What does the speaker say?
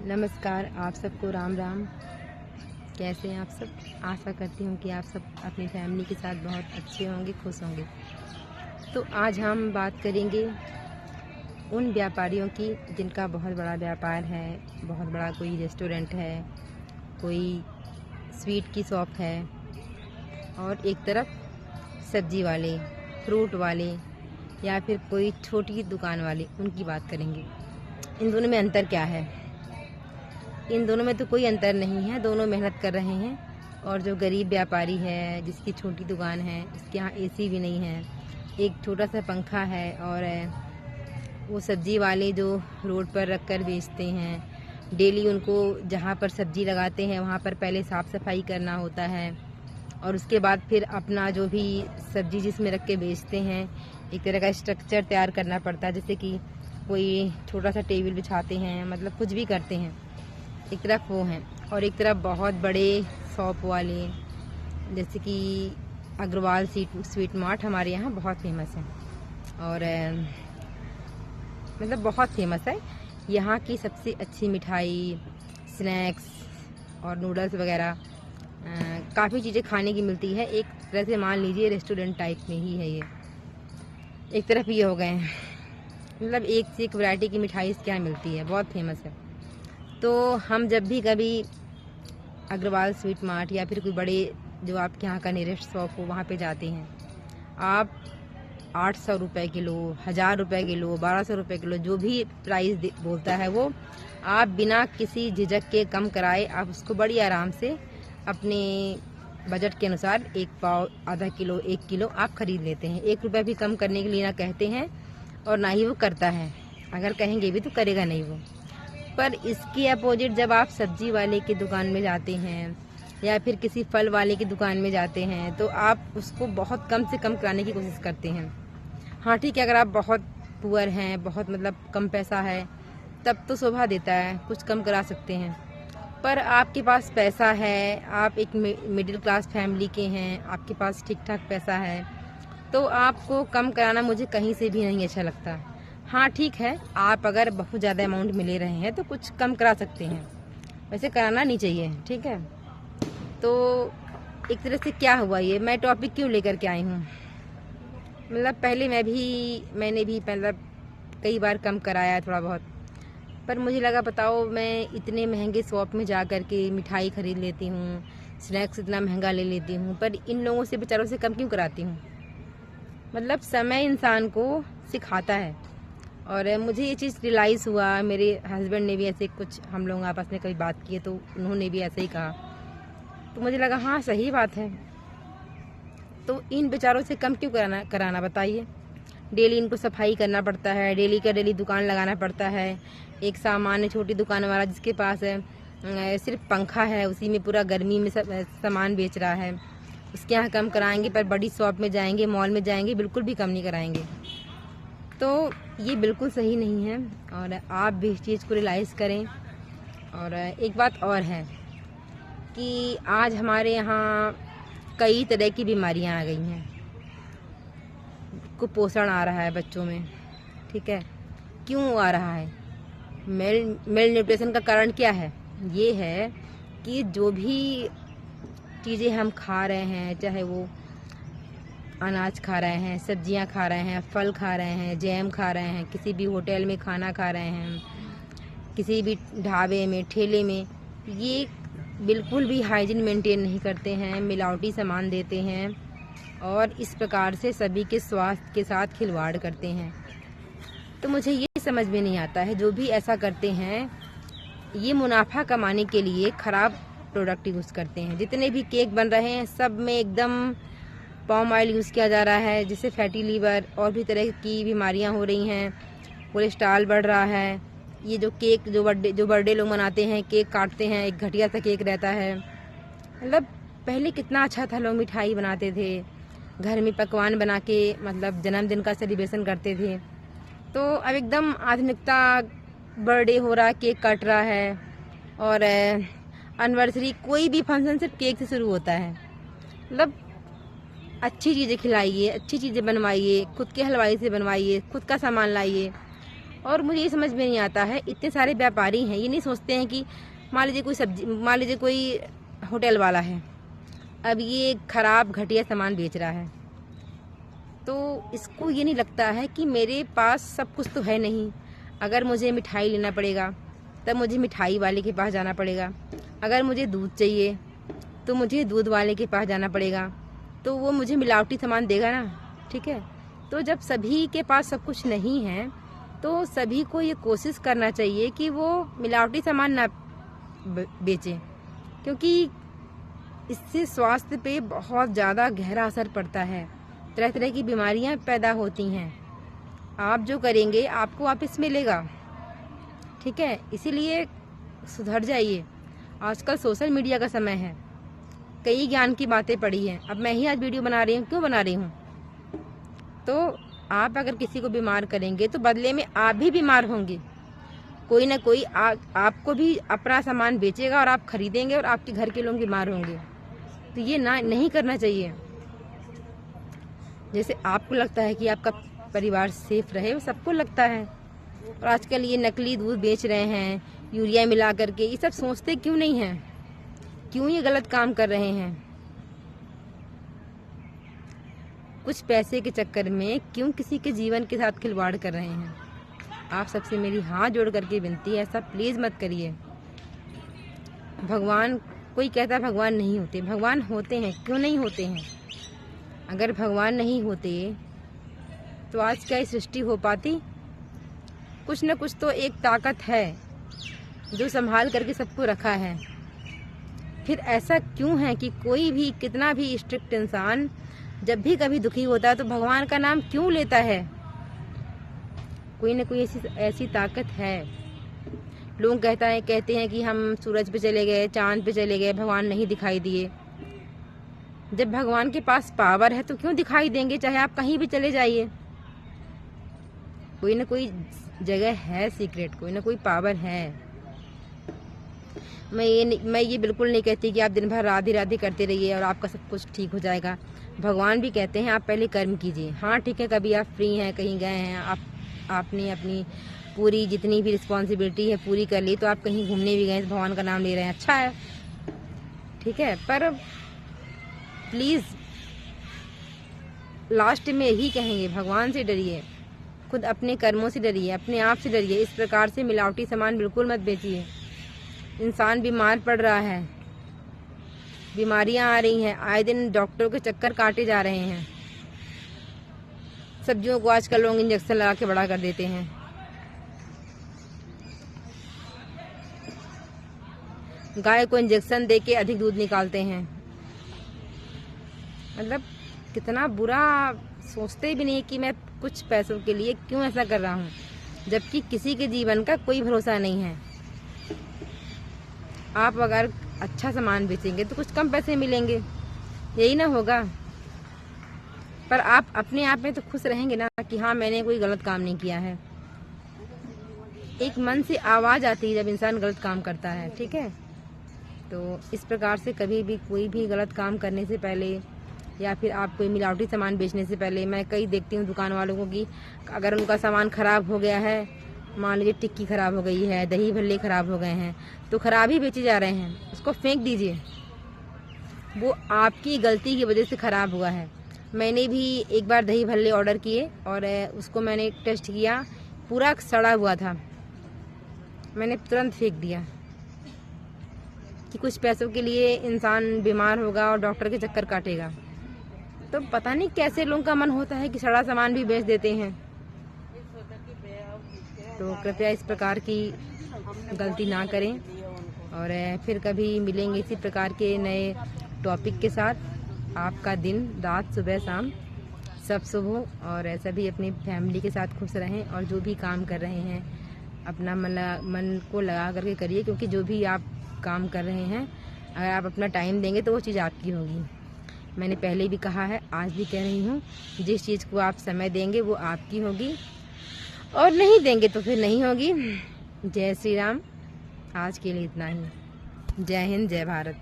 नमस्कार, आप सबको राम राम। कैसे हैं आप सब? आशा करती हूँ कि आप सब अपनी फैमिली के साथ बहुत अच्छे होंगे, खुश होंगे। तो आज हम बात करेंगे उन व्यापारियों की जिनका बहुत बड़ा व्यापार है, बहुत बड़ा कोई रेस्टोरेंट है, कोई स्वीट की शॉप है और एक तरफ सब्जी वाले, फ्रूट वाले या फिर कोई छोटी दुकान वाले, उनकी बात करेंगे। इन दोनों में अंतर क्या है? इन दोनों में तो कोई अंतर नहीं है, दोनों मेहनत कर रहे हैं। और जो गरीब व्यापारी है, जिसकी छोटी दुकान है, जिसके यहाँ एसी भी नहीं है, एक छोटा सा पंखा है, और वो सब्जी वाले जो रोड पर रख कर बेचते हैं, डेली उनको जहाँ पर सब्जी लगाते हैं वहाँ पर पहले साफ़ सफाई करना होता है और उसके बाद फिर अपना जो भी सब्जी जिसमें रख के बेचते हैं एक तरह का स्ट्रक्चर तैयार करना पड़ता है। जैसे कि कोई छोटा सा टेबल बिछाते हैं, मतलब कुछ भी करते हैं। एक तरफ वो हैं और एक तरफ बहुत बड़े शॉप वाले, जैसे कि अग्रवाल स्वीट मार्ट हमारे यहाँ बहुत फेमस है और मतलब बहुत फेमस है। यहाँ की सबसे अच्छी मिठाई, स्नैक्स और नूडल्स वगैरह काफ़ी चीज़ें खाने की मिलती है। एक तरह से मान लीजिए रेस्टोरेंट टाइप में ही है ये। एक तरफ ये हो गए हैं, मतलब एक से एक वैरायटी की मिठाई इसके यहाँ मिलती है, बहुत फेमस है। तो हम जब भी कभी अग्रवाल स्वीट मार्ट या फिर कोई बड़े जो आपके यहाँ का नियरेस्ट शॉप हो वहाँ पे जाते हैं, आप 800 रुपये किलो, 1000 रुपये किलो, 1200 रुपये किलो, जो भी प्राइस बोलता है वो आप बिना किसी झिझक के कम कराए आप उसको बड़ी आराम से अपने बजट के अनुसार 1 पाव, आधा किलो, 1 किलो आप ख़रीद लेते हैं। 1 रुपया भी कम करने के लिए ना कहते हैं और ना ही वो करता है। अगर कहेंगे भी तो करेगा नहीं वो। पर इसके अपोजिट जब आप सब्जी वाले की दुकान में जाते हैं या फिर किसी फल वाले की दुकान में जाते हैं तो आप उसको बहुत कम से कम कराने की कोशिश करते हैं। हाँ ठीक है, अगर आप बहुत पुअर हैं, बहुत मतलब कम पैसा है, तब तो शोभा देता है, कुछ कम करा सकते हैं। पर आपके पास पैसा है, आप एक मिडिल क्लास फैमिली के हैं, आपके पास ठीक ठाक पैसा है, तो आपको कम कराना मुझे कहीं से भी नहीं अच्छा लगता। हाँ ठीक है, आप अगर बहुत ज़्यादा अमाउंट में ले रहे हैं तो कुछ कम करा सकते हैं, वैसे कराना नहीं चाहिए, ठीक है। तो एक तरह से क्या हुआ, ये मैं टॉपिक क्यों लेकर के आई हूँ, मतलब पहले मैंने भी मतलब कई बार कम कराया थोड़ा बहुत, पर मुझे लगा बताओ मैं इतने महंगे शॉप में जा कर के मिठाई ख़रीद लेती हूँ, स्नैक्स इतना महंगा ले लेती हूँ, पर इन लोगों से बेचारों से कम क्यों कराती हूँ। मतलब समय इंसान को सिखाता है और मुझे ये चीज़ रियलाइज़ हुआ। मेरे हस्बैंड ने भी ऐसे कुछ, हम लोग आपस में कभी बात किए तो उन्होंने भी ऐसे ही कहा, तो मुझे लगा हाँ सही बात है। तो इन बेचारों से कम क्यों कराना बताइए। डेली इनको सफाई करना पड़ता है, डेली का डेली दुकान लगाना पड़ता है। एक सामान्य छोटी दुकान वाला जिसके पास सिर्फ पंखा है, उसी में पूरा गर्मी में सामान बेच रहा है, उसके यहाँ कम कराएंगे, पर बड़ी शॉप में जाएंगे, मॉल में जाएंगे, बिल्कुल भी कम नहीं कराएंगे। तो ये बिल्कुल सही नहीं है और आप भी इस चीज़ को रियलाइज़ करें। और एक बात और है कि आज हमारे यहाँ कई तरह की बीमारियाँ आ गई हैं, कुपोषण आ रहा है बच्चों में, ठीक है। क्यों आ रहा है? मेल न्यूट्रिशन का कारण क्या है? ये है कि जो भी चीज़ें हम खा रहे हैं, चाहे वो अनाज खा रहे हैं, सब्जियां खा रहे हैं, फल खा रहे हैं, जैम खा रहे हैं, किसी भी होटल में खाना खा रहे हैं, किसी भी ढाबे में, ठेले में, ये बिल्कुल भी हाइजीन मेंटेन नहीं करते हैं, मिलावटी सामान देते हैं और इस प्रकार से सभी के स्वास्थ्य के साथ खिलवाड़ करते हैं। तो मुझे ये समझ में नहीं आता है, जो भी ऐसा करते हैं ये मुनाफा कमाने के लिए ख़राब प्रोडक्ट यूज़ करते हैं। जितने भी केक बन रहे हैं सब में एकदम पाम ऑयल यूज़ किया जा रहा है, जिससे फैटी लीवर और भी तरह की बीमारियां हो रही हैं, कोलेस्ट्रॉल बढ़ रहा है। ये जो केक जो बर्थडे लोग मनाते हैं, केक काटते हैं, एक घटिया सा केक रहता है। मतलब पहले कितना अच्छा था, लोग मिठाई बनाते थे, घर में पकवान बना के मतलब जन्मदिन का सेलिब्रेशन करते थे। तो अब एकदम आधुनिकता, बर्थडे हो रहा, केक कट रहा है और एनिवर्सरी, कोई भी फंक्शन सिर्फ केक से शुरू होता है। मतलब अच्छी चीज़ें खिलाइए, अच्छी चीज़ें बनवाइए, खुद के हलवाई से बनवाइए, खुद का सामान लाइए और मुझे ये समझ में नहीं आता है, इतने सारे व्यापारी हैं, ये नहीं सोचते हैं कि मान लीजिए कोई होटल वाला है, अब ये खराब घटिया सामान बेच रहा है, तो इसको ये नहीं लगता है कि मेरे पास सब कुछ तो है नहीं। अगर मुझे मिठाई लेना पड़ेगा तब मुझे मिठाई वाले के पास जाना पड़ेगा, अगर मुझे दूध चाहिए तो मुझे दूध वाले के पास जाना पड़ेगा, तो वो मुझे मिलावटी सामान देगा ना, ठीक है। तो जब सभी के पास सब कुछ नहीं है तो सभी को ये कोशिश करना चाहिए कि वो मिलावटी सामान ना बेचें, क्योंकि इससे स्वास्थ्य पे बहुत ज़्यादा गहरा असर पड़ता है, तरह तरह की बीमारियां पैदा होती हैं। आप जो करेंगे आपको वापस मिलेगा, ठीक है। इसीलिए सुधर जाइए। आजकल सोशल मीडिया का समय है, कई ज्ञान की बातें पड़ी हैं। अब मैं ही आज वीडियो बना रही हूँ, क्यों बना रही हूँ? तो आप अगर किसी को बीमार करेंगे तो बदले में आप भी बीमार होंगे। कोई ना कोई आपको भी अपना सामान बेचेगा और आप खरीदेंगे और आपके घर के लोग बीमार होंगे। तो ये ना नहीं करना चाहिए। जैसे आपको लगता है कि आपका परिवार सेफ रहे, वो सबको लगता है। और आजकल ये नकली दूध बेच रहे हैं, यूरिया मिला करके, ये सब सोचते क्यों नहीं हैं? क्यों ये गलत काम कर रहे हैं? कुछ पैसे के चक्कर में क्यों किसी के जीवन के साथ खिलवाड़ कर रहे हैं? आप सबसे मेरी हाथ जोड़ करके विनती है, ऐसा प्लीज़ मत करिए। भगवान, कोई कहता है भगवान नहीं होते, भगवान होते हैं, क्यों नहीं होते हैं? अगर भगवान नहीं होते तो आज क्या सृष्टि हो पाती? कुछ न कुछ तो एक ताकत है जो संभाल करके सबको रखा है। फिर ऐसा क्यों है कि कोई भी कितना भी स्ट्रिक्ट इंसान जब भी कभी दुखी होता है तो भगवान का नाम क्यों लेता है? कोई न कोई ऐसी ताकत है। लोग कहते हैं कि हम सूरज पे चले गए, चांद पे चले गए, भगवान नहीं दिखाई दिए। जब भगवान के पास पावर है तो क्यों दिखाई देंगे? चाहे आप कहीं भी चले जाइए, कोई ना कोई जगह है सीक्रेट, कोई ना कोई पावर है। मैं ये बिल्कुल नहीं कहती कि आप दिन भर राधे राधे करते रहिए और आपका सब कुछ ठीक हो जाएगा। भगवान भी कहते हैं आप पहले कर्म कीजिए। हाँ ठीक है, कभी आप फ्री हैं, कहीं गए हैं, आपने अपनी पूरी जितनी भी रिस्पॉन्सिबिलिटी है पूरी कर ली, तो आप कहीं घूमने भी गए तो भगवान का नाम ले रहे हैं, अच्छा है, ठीक है। पर प्लीज़ लास्ट में यही कहेंगे, भगवान से डरिए, खुद अपने कर्मों से डरिए, अपने आप से डरिए। इस प्रकार से मिलावटी सामान बिल्कुल मत बेचिए। इंसान बीमार पड़ रहा है, बीमारियां आ रही हैं, आए दिन डॉक्टरों के चक्कर काटे जा रहे हैं। सब्जियों को आजकल लोग इंजेक्शन लगा के बड़ा कर देते हैं। गाय को इंजेक्शन देके अधिक दूध निकालते हैं। मतलब कितना बुरा, सोचते भी नहीं कि मैं कुछ पैसों के लिए क्यों ऐसा कर रहा हूँ, जबकि किसी के जीवन का कोई भरोसा नहीं है। आप अगर अच्छा सामान बेचेंगे तो कुछ कम पैसे मिलेंगे, यही ना होगा? पर आप अपने आप में तो खुश रहेंगे ना कि हाँ मैंने कोई गलत काम नहीं किया है। एक मन से आवाज़ आती है जब इंसान गलत काम करता है, ठीक है। तो इस प्रकार से कभी भी कोई भी गलत काम करने से पहले या फिर आप कोई मिलावटी सामान बेचने से पहले, मैं कई देखती हूँ दुकान वालों को कि अगर उनका सामान ख़राब हो गया है, मान लीजिए टिक्की ख़राब हो गई है, दही भल्ले ख़राब हो गए हैं, तो ख़राब ही बेचे जा रहे हैं, उसको फेंक दीजिए। वो आपकी गलती की वजह से ख़राब हुआ है। मैंने भी एक बार दही भल्ले ऑर्डर किए और उसको मैंने टेस्ट किया, पूरा सड़ा हुआ था, मैंने तुरंत फेंक दिया कि कुछ पैसों के लिए इंसान बीमार होगा और डॉक्टर के चक्कर काटेगा। तो पता नहीं कैसे लोगों का मन होता है कि सड़ा सामान भी बेच देते हैं। तो कृपया इस प्रकार की गलती ना करें और फिर कभी मिलेंगे इसी प्रकार के नए टॉपिक के साथ। आपका दिन रात सुबह शाम सब शुभ हो और सभी अपनी फैमिली के साथ खुश रहें और जो भी काम कर रहे हैं अपना मन को लगा करके करिए, क्योंकि जो भी आप काम कर रहे हैं अगर आप अपना टाइम देंगे तो वो चीज़ आपकी होगी। मैंने पहले भी कहा है, आज भी कह रही हूँ, जिस चीज़ को आप समय देंगे वो आपकी होगी और नहीं देंगे तो फिर नहीं होगी। जय श्री राम। आज के लिए इतना ही। जय हिंद, जय भारत।